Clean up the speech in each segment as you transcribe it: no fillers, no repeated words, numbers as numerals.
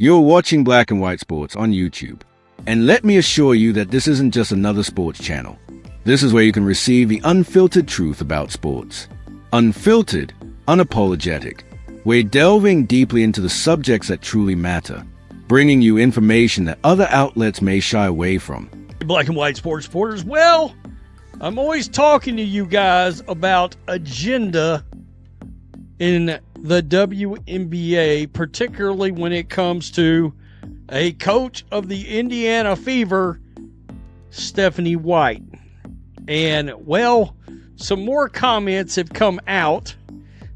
You're watching Black and White Sports on YouTube. And let me assure you that this isn't just another sports channel. This is where you can receive the unfiltered truth about sports. Unfiltered, unapologetic. We're delving deeply into the subjects that truly matter, bringing you information that other outlets may shy away from. Black and White Sports supporters, well, I'm always talking to you guys about agenda in the WNBA, particularly when it comes to a coach of the Indiana Fever, Stephanie White. And, well, some more comments have come out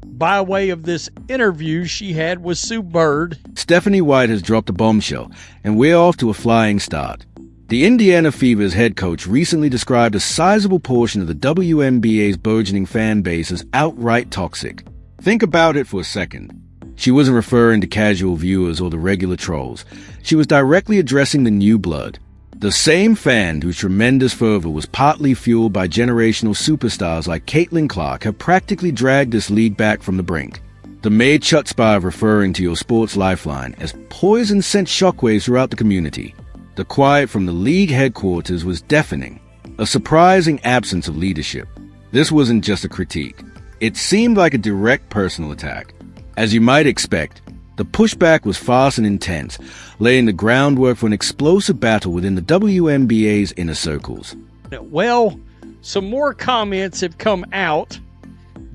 by way of this interview she had with Sue Bird. Stephanie White has dropped a bombshell, and we're off to a flying start. The Indiana Fever's head coach recently described a sizable portion of the WNBA's burgeoning fan base as outright toxic. Think about it for a second. She wasn't referring to casual viewers or the regular trolls. She was directly addressing the new blood. The same fan whose tremendous fervor was partly fueled by generational superstars like Caitlin Clark have practically dragged this league back from the brink. The mere chutzpah of referring to your sports lifeline as poison sent shockwaves throughout the community. The quiet from the league headquarters was deafening, a surprising absence of leadership. This wasn't just a critique. It seemed like a direct personal attack. As you might expect, the pushback was fast and intense, laying the groundwork for an explosive battle within the WNBA's inner circles. Well, some more comments have come out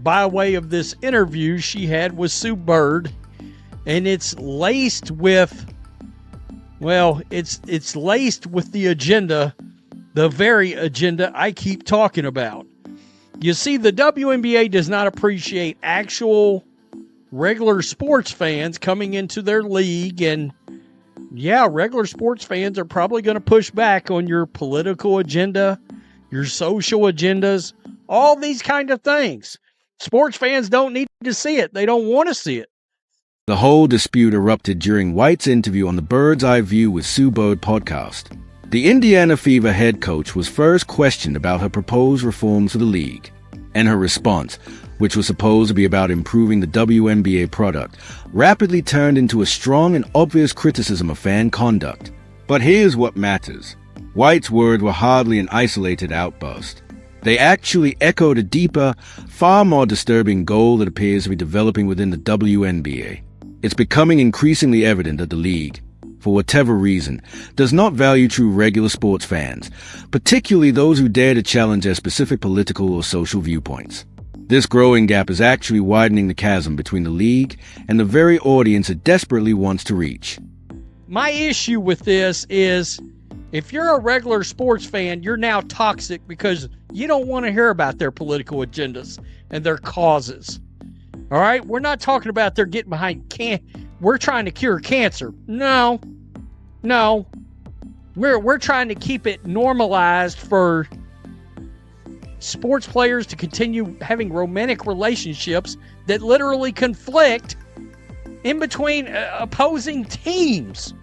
by way of this interview she had with Sue Bird, and it's laced with, well, it's laced with the agenda, the very agenda I keep talking about. You see, the WNBA does not appreciate actual regular sports fans coming into their league, and yeah, regular sports fans are probably going to push back on your political agenda, your social agendas, all these kind of things. Sports fans don't need to see it. They don't want to see it. The whole dispute erupted during White's interview on the Bird's Eye View with Sue Bird podcast. The Indiana Fever head coach was first questioned about her proposed reforms for the league, and her response, which was supposed to be about improving the WNBA product, rapidly turned into a strong and obvious criticism of fan conduct. But here's what matters. White's words were hardly an isolated outburst. They actually echoed a deeper, far more disturbing goal that appears to be developing within the WNBA. It's becoming increasingly evident that the league, for whatever reason, does not value true regular sports fans, particularly those who dare to challenge their specific political or social viewpoints. This growing gap is actually widening the chasm between the league and the very audience it desperately wants to reach. My issue with this is, if you're a regular sports fan, you're now toxic because you don't want to hear about their political agendas and their causes. All right? We're not talking about they're getting behind we're trying to cure cancer. No. We're trying to keep it normalized for sports players to continue having romantic relationships that literally conflict in between opposing teams.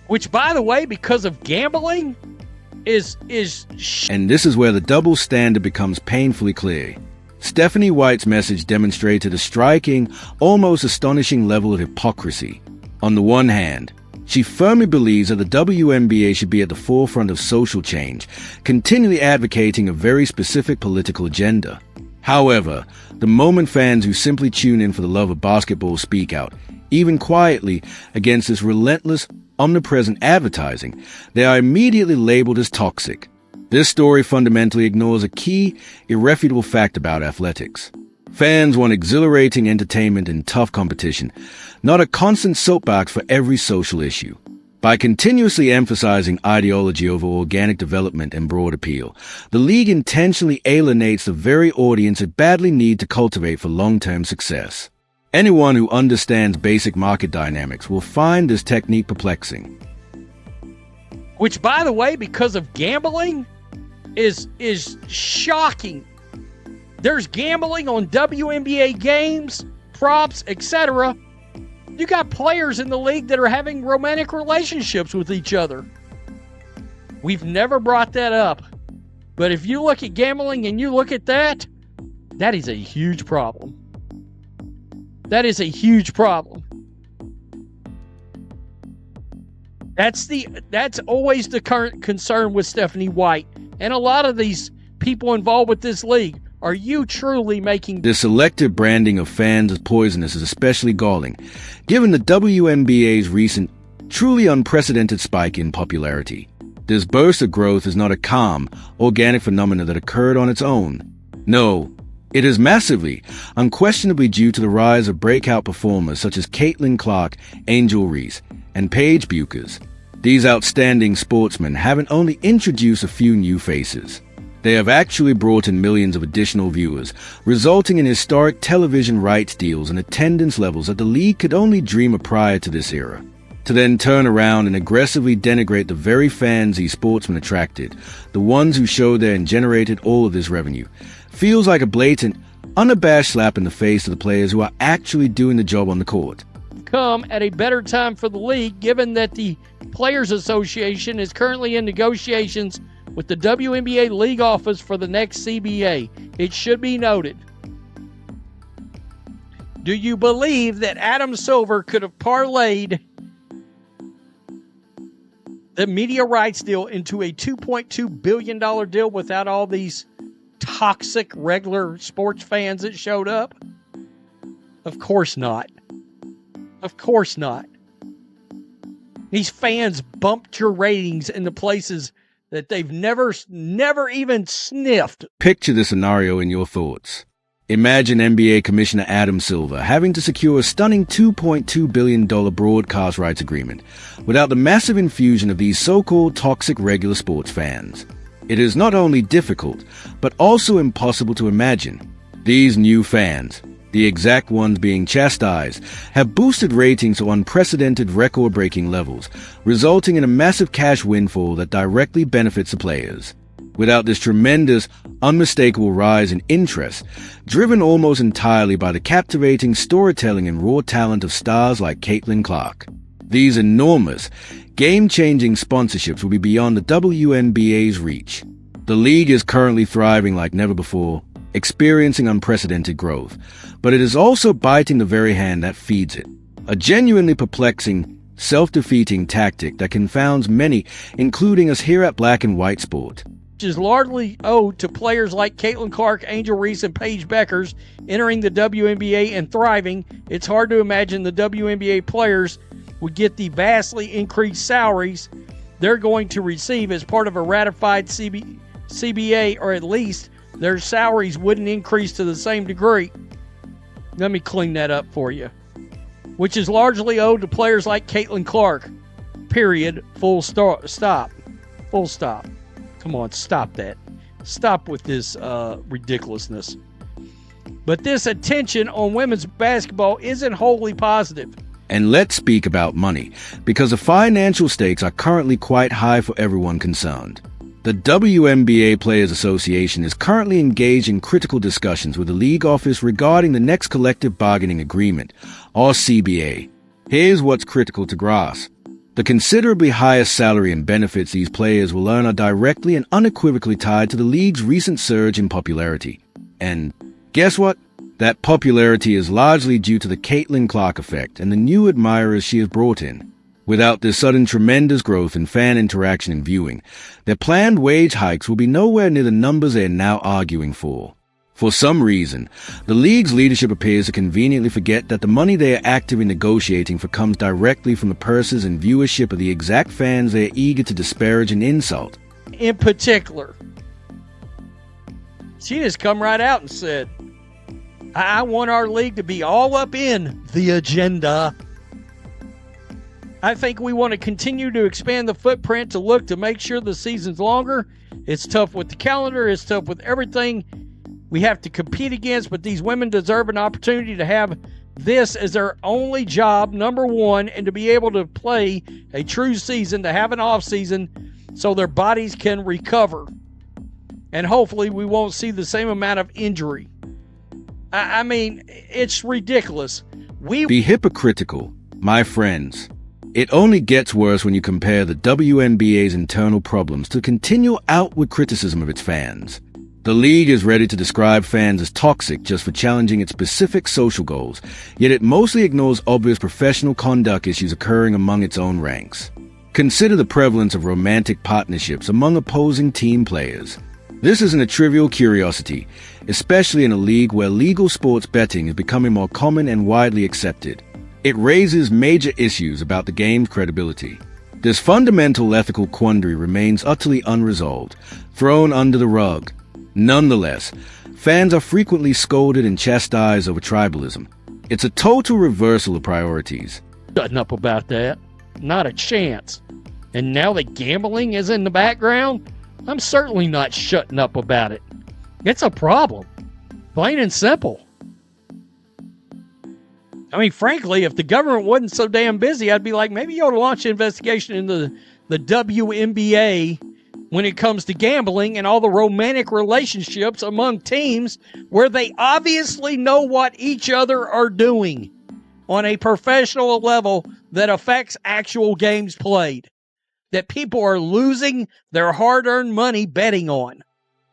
Which, by the way, because of gambling, is And this is where the double standard becomes painfully clear. Stephanie White's message demonstrated a striking, almost astonishing level of hypocrisy. On the one hand, she firmly believes that the WNBA should be at the forefront of social change, continually advocating a very specific political agenda. However, the moment fans who simply tune in for the love of basketball speak out, even quietly, against this relentless, omnipresent advertising, they are immediately labeled as toxic. This story fundamentally ignores a key, irrefutable fact about athletics. Fans want exhilarating entertainment and tough competition, not a constant soapbox for every social issue. By continuously emphasizing ideology over organic development and broad appeal, the league intentionally alienates the very audience it badly needs to cultivate for long-term success. Anyone who understands basic market dynamics will find this technique perplexing. Which, by the way, because of gambling, is shocking. There's gambling on WNBA games, props, etc. You got players in the league that are having romantic relationships with each other. We've never brought that up. But if you look at gambling and you look at that, that is a huge problem. That is a huge problem. That's always the current concern with Stephanie White and a lot of these people involved with this league. Are you truly making The selective branding of fans as poisonous is especially galling, given the WNBA's recent, truly unprecedented spike in popularity. This burst of growth is not a calm, organic phenomenon that occurred on its own. No, it is massively, unquestionably due to the rise of breakout performers such as Caitlin Clark, Angel Reese, and Paige Buchers. These outstanding sportsmen haven't only introduced a few new faces. They have actually brought in millions of additional viewers, resulting in historic television rights deals and attendance levels that the league could only dream of prior to this era. To then turn around and aggressively denigrate the very fans these sportsmen attracted, the ones who showed there and generated all of this revenue, feels like a blatant, unabashed slap in the face of the players who are actually doing the job on the court. come at a better time for the league, given that the Players Association is currently in negotiations with the WNBA league office for the next CBA. It should be noted. Do you believe that Adam Silver could have parlayed the media rights deal into a $2.2 billion deal without all these toxic regular sports fans that showed up? Of course not. Of course not. These fans bumped your ratings into places that they've never even sniffed. Picture the scenario in your thoughts. Imagine NBA Commissioner Adam Silver having to secure a stunning $2.2 billion broadcast rights agreement without the massive infusion of these so-called toxic regular sports fans. It is not only difficult, but also impossible to imagine. These new fans, the exact ones being chastised, have boosted ratings to unprecedented record-breaking levels, resulting in a massive cash windfall that directly benefits the players. Without this tremendous, unmistakable rise in interest, driven almost entirely by the captivating storytelling and raw talent of stars like Caitlin Clark, these enormous, game-changing sponsorships will be beyond the WNBA's reach. The league is currently thriving like never before, experiencing unprecedented growth, but it is also biting the very hand that feeds it. A genuinely perplexing, self-defeating tactic that confounds many, including us here at Black and White Sport. Is largely owed to players like Caitlin Clark, Angel Reese, and Paige Buchers entering the WNBA and thriving. It's hard to imagine the WNBA players would get the vastly increased salaries they're going to receive as part of a ratified CBA, or at least their salaries wouldn't increase to the same degree. Let me clean that up for you. Which is largely owed to players like Caitlin Clark. Period. Full stop. Full stop. Come on, stop that. Stop with this ridiculousness. But this attention on women's basketball isn't wholly positive. And let's speak about money, because the financial stakes are currently quite high for everyone concerned. The WNBA Players Association is currently engaged in critical discussions with the league office regarding the next collective bargaining agreement, or CBA. Here's what's critical to grasp. The considerably higher salary and benefits these players will earn are directly and unequivocally tied to the league's recent surge in popularity. And guess what? That popularity is largely due to the Caitlin Clark effect and the new admirers she has brought in. Without this sudden tremendous growth in fan interaction and viewing, their planned wage hikes will be nowhere near the numbers they are now arguing for. For some reason, the league's leadership appears to conveniently forget that the money they are actively negotiating for comes directly from the purses and viewership of the exact fans they are eager to disparage and insult. In particular, she just come right out and said, I want our league to be all up in the agenda. I think we want to continue to expand the footprint to make sure the season's longer. It's tough with the calendar. It's tough with everything we have to compete against, but these women deserve an opportunity to have this as their only job, number one, and to be able to play a true season, to have an off season so their bodies can recover. And hopefully we won't see the same amount of injury. I mean, it's ridiculous. Be hypocritical, my friends. It only gets worse when you compare the WNBA's internal problems to continual outward criticism of its fans. The league is ready to describe fans as toxic just for challenging its specific social goals, yet it mostly ignores obvious professional conduct issues occurring among its own ranks. Consider the prevalence of romantic partnerships among opposing team players. This isn't a trivial curiosity, especially in a league where legal sports betting is becoming more common and widely accepted. It raises major issues about the game's credibility. This fundamental ethical quandary remains utterly unresolved, thrown under the rug. Nonetheless, fans are frequently scolded and chastised over tribalism. It's a total reversal of priorities. Shutting up about that. Not a chance. And now that gambling is in the background, I'm certainly not shutting up about it. It's a problem. Plain and simple. I mean, frankly, if the government wasn't so damn busy, I'd be like, maybe you ought to launch an investigation into the WNBA when it comes to gambling and all the romantic relationships among teams where they obviously know what each other are doing on a professional level that affects actual games played, that people are losing their hard-earned money betting on.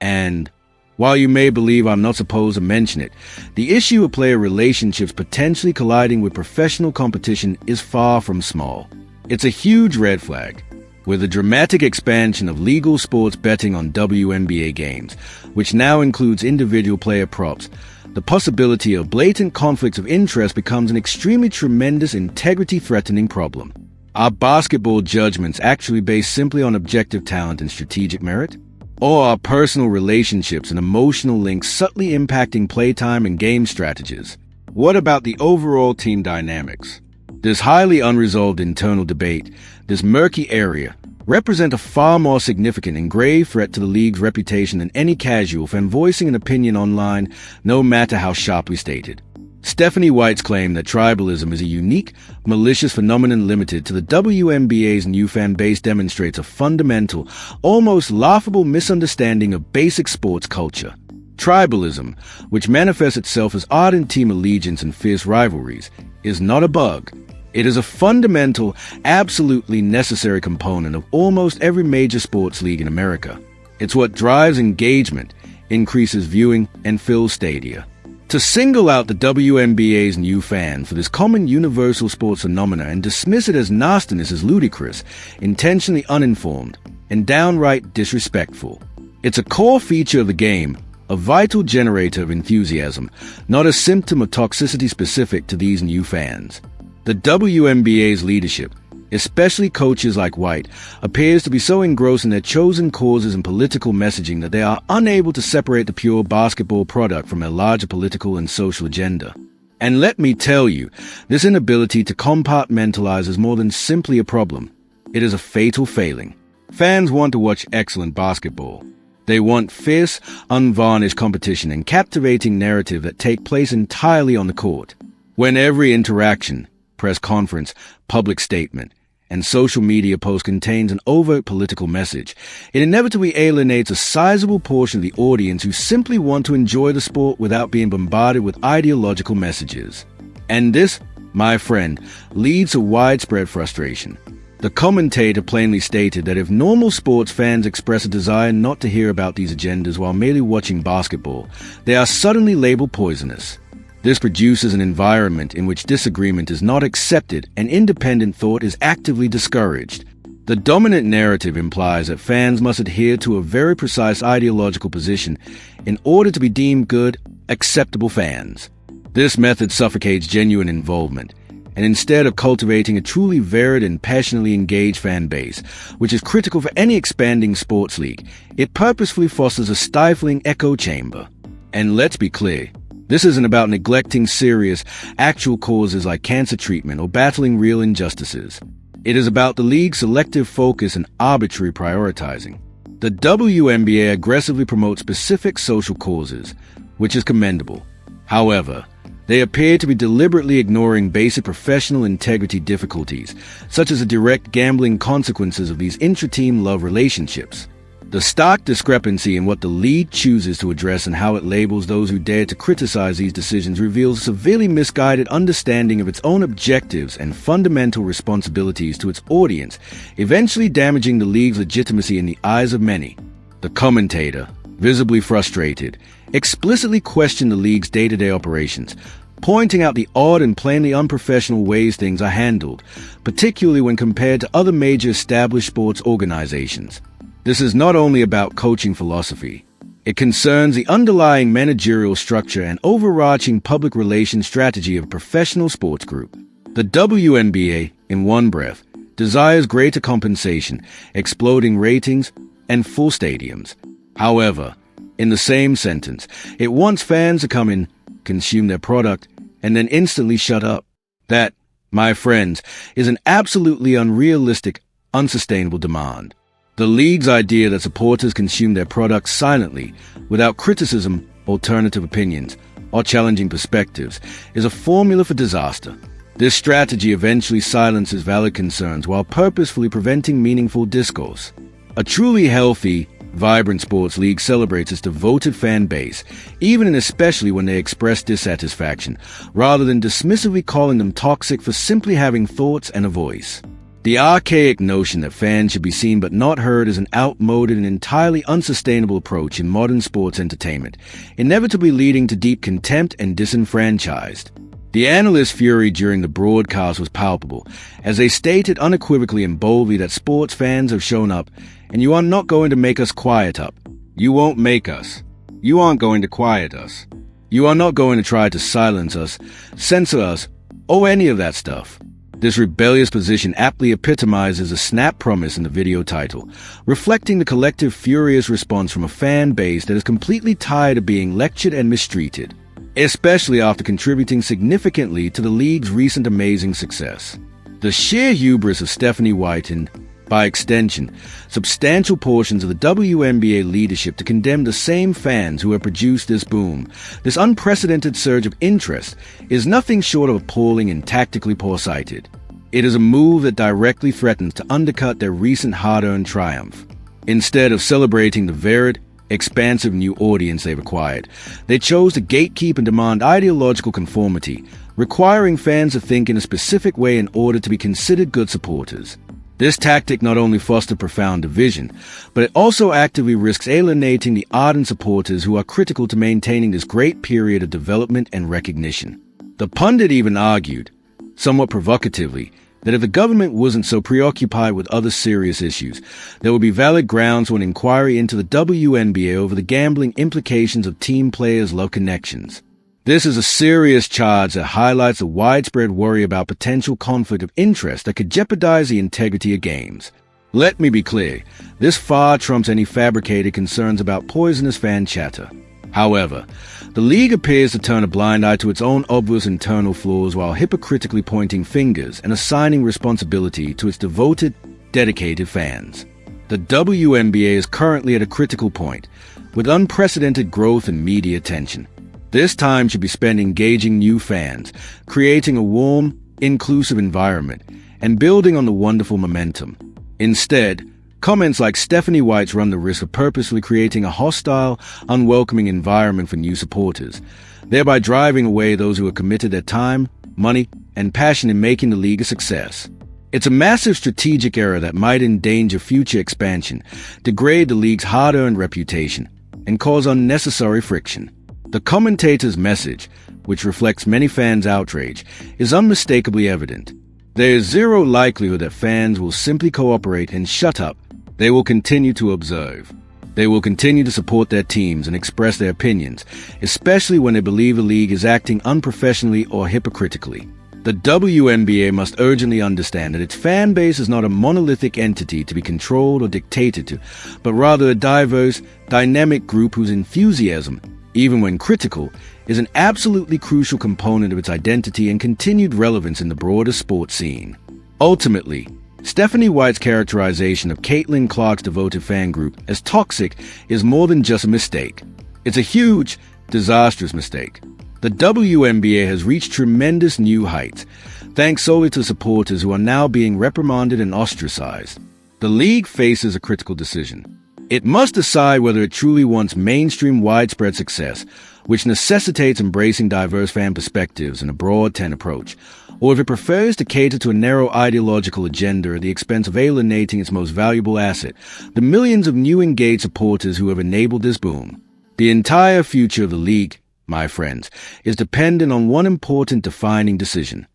And while you may believe I'm not supposed to mention it, the issue of player relationships potentially colliding with professional competition is far from small. It's a huge red flag. With the dramatic expansion of legal sports betting on WNBA games, which now includes individual player props, the possibility of blatant conflicts of interest becomes an extremely tremendous integrity-threatening problem. Are basketball judgments actually based simply on objective talent and strategic merit? Or are personal relationships and emotional links subtly impacting playtime and game strategies? What about the overall team dynamics? This highly unresolved internal debate, this murky area, represent a far more significant and grave threat to the league's reputation than any casual fan voicing an opinion online, no matter how sharply stated. Stephanie White's claim that tribalism is a unique, malicious phenomenon limited to the WNBA's new fan base demonstrates a fundamental, almost laughable misunderstanding of basic sports culture. Tribalism, which manifests itself as ardent team allegiance and fierce rivalries, is not a bug. It is a fundamental, absolutely necessary component of almost every major sports league in America. It's what drives engagement, increases viewing, and fills stadia. To single out the WNBA's new fan for this common universal sports phenomena and dismiss it as nastiness is ludicrous, intentionally uninformed, and downright disrespectful. It's a core feature of the game, a vital generator of enthusiasm, not a symptom of toxicity specific to these new fans. The WNBA's leadership, especially coaches like White, appears to be so engrossed in their chosen causes and political messaging that they are unable to separate the pure basketball product from their larger political and social agenda. And let me tell you, this inability to compartmentalize is more than simply a problem. It is a fatal failing. Fans want to watch excellent basketball. They want fierce, unvarnished competition and captivating narrative that take place entirely on the court. When every interaction, press conference, public statement, and social media post contains an overt political message, it inevitably alienates a sizable portion of the audience who simply want to enjoy the sport without being bombarded with ideological messages. And this, my friend, leads to widespread frustration. The commentator plainly stated that if normal sports fans express a desire not to hear about these agendas while merely watching basketball, they are suddenly labeled poisonous. This produces an environment in which disagreement is not accepted and independent thought is actively discouraged. The dominant narrative implies that fans must adhere to a very precise ideological position in order to be deemed good, acceptable fans. This method suffocates genuine involvement, and instead of cultivating a truly varied and passionately engaged fan base, which is critical for any expanding sports league, it purposefully fosters a stifling echo chamber. And let's be clear, this isn't about neglecting serious, actual causes like cancer treatment or battling real injustices. It is about the league's selective focus and arbitrary prioritizing. The WNBA aggressively promotes specific social causes, which is commendable. However, they appear to be deliberately ignoring basic professional integrity difficulties, such as the direct gambling consequences of these intra-team love relationships. The stark discrepancy in what the league chooses to address and how it labels those who dare to criticize these decisions reveals a severely misguided understanding of its own objectives and fundamental responsibilities to its audience, eventually damaging the league's legitimacy in the eyes of many. The commentator, visibly frustrated, explicitly questioned the league's day-to-day operations, pointing out the odd and plainly unprofessional ways things are handled, particularly when compared to other major established sports organizations. This is not only about coaching philosophy. It concerns the underlying managerial structure and overarching public relations strategy of a professional sports group. The WNBA, in one breath, desires greater compensation, exploding ratings, and full stadiums. However, in the same sentence, it wants fans to come in, consume their product, and then instantly shut up. That, my friends, is an absolutely unrealistic, unsustainable demand. The league's idea that supporters consume their products silently, without criticism, alternative opinions, or challenging perspectives, is a formula for disaster. This strategy eventually silences valid concerns while purposefully preventing meaningful discourse. A truly healthy, vibrant sports league celebrates its devoted fan base, even and especially when they express dissatisfaction, rather than dismissively calling them toxic for simply having thoughts and a voice. The archaic notion that fans should be seen but not heard is an outmoded and entirely unsustainable approach in modern sports entertainment, inevitably leading to deep contempt and disenfranchised. The analysts' fury during the broadcast was palpable, as they stated unequivocally and boldly that sports fans have shown up, and you are not going to make us quiet up. You won't make us. You aren't going to quiet us. You are not going to try to silence us, censor us, or any of that stuff. This rebellious position aptly epitomizes a snap promise in the video title, reflecting the collective furious response from a fan base that is completely tired of being lectured and mistreated, especially after contributing significantly to the league's recent amazing success. The sheer hubris of Stephanie White and, by extension, substantial portions of the WNBA leadership to condemn the same fans who have produced this boom, this unprecedented surge of interest, is nothing short of appalling and tactically poor-sighted. It is a move that directly threatens to undercut their recent hard-earned triumph. Instead of celebrating the varied, expansive new audience they've acquired, they chose to gatekeep and demand ideological conformity, requiring fans to think in a specific way in order to be considered good supporters. This tactic not only fostered profound division, but it also actively risks alienating the ardent supporters who are critical to maintaining this great period of development and recognition. The pundit even argued, somewhat provocatively, that if the government wasn't so preoccupied with other serious issues, there would be valid grounds for an inquiry into the WNBA over the gambling implications of team players' love connections. This is a serious charge that highlights the widespread worry about potential conflict of interest that could jeopardize the integrity of games. Let me be clear, this far trumps any fabricated concerns about poisonous fan chatter. However, the league appears to turn a blind eye to its own obvious internal flaws while hypocritically pointing fingers and assigning responsibility to its devoted, dedicated fans. The WNBA is currently at a critical point, with unprecedented growth and media attention. This time should be spent engaging new fans, creating a warm, inclusive environment, and building on the wonderful momentum. Instead, comments like Stephanie White's run the risk of purposely creating a hostile, unwelcoming environment for new supporters, thereby driving away those who have committed their time, money, and passion in making the league a success. It's a massive strategic error that might endanger future expansion, degrade the league's hard-earned reputation, and cause unnecessary friction. The commentator's message, which reflects many fans' outrage, is unmistakably evident. There is zero likelihood that fans will simply cooperate and shut up. They will continue to observe. They will continue to support their teams and express their opinions, especially when they believe the league is acting unprofessionally or hypocritically. The WNBA must urgently understand that its fan base is not a monolithic entity to be controlled or dictated to, but rather a diverse, dynamic group whose enthusiasm, even when critical, is an absolutely crucial component of its identity and continued relevance in the broader sports scene. Ultimately, Stephanie White's characterization of Caitlin Clark's devoted fan group as toxic is more than just a mistake. It's a huge, disastrous mistake. The WNBA has reached tremendous new heights, thanks solely to supporters who are now being reprimanded and ostracized. The league faces a critical decision. It must decide whether it truly wants mainstream widespread success, which necessitates embracing diverse fan perspectives and a broad tent approach, or if it prefers to cater to a narrow ideological agenda at the expense of alienating its most valuable asset, the millions of new engaged supporters who have enabled this boom. The entire future of the league, my friends, is dependent on one important defining decision.